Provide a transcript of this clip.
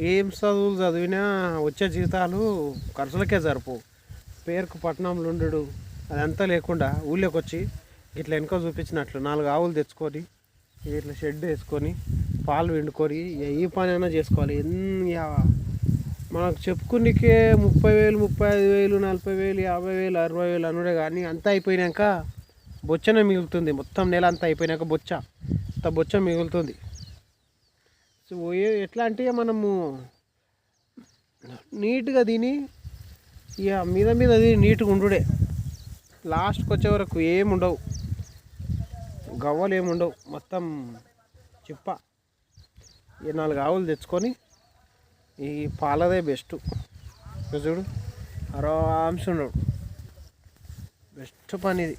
ఏం చదువులు చదివినా వచ్చే జీతాలు ఖర్చులకే సరిపోవు. పేరుకు పట్టణంలో ఉండడు అదంతా లేకుండా ఊళ్ళోకి వచ్చి ఇట్లా వెనుక చూపించినట్లు 4 ఆవులు తెచ్చుకొని ఇట్లా షెడ్ వేసుకొని పాలు పిండుకొని ఈ పని అయినా చేసుకోవాలి. మనకు చెప్పుకునికే 30,000, 35,000, 40,000, 50,000, 60,000 అనుడే కానీ అంతా అయిపోయినాక బొచ్చనే మిగులుతుంది. మొత్తం నెల అంతా అయిపోయినాక బొచ్చ మిగులుతుంది. సో ఎట్లా అంటే మనము నీట్గా తిని ఇక మీద అది నీట్గా ఉండుడే. లాస్ట్కి వచ్చే వరకు ఏముండవు, గవ్వలు ఏముండవు, మొత్తం చిప్ప. ఈ 4 ఆవులు తెచ్చుకొని ఈ పాలదే బెస్ట్. చూడు ఆరామ్స్ ఉండడు, బెస్ట్ పని ఇది.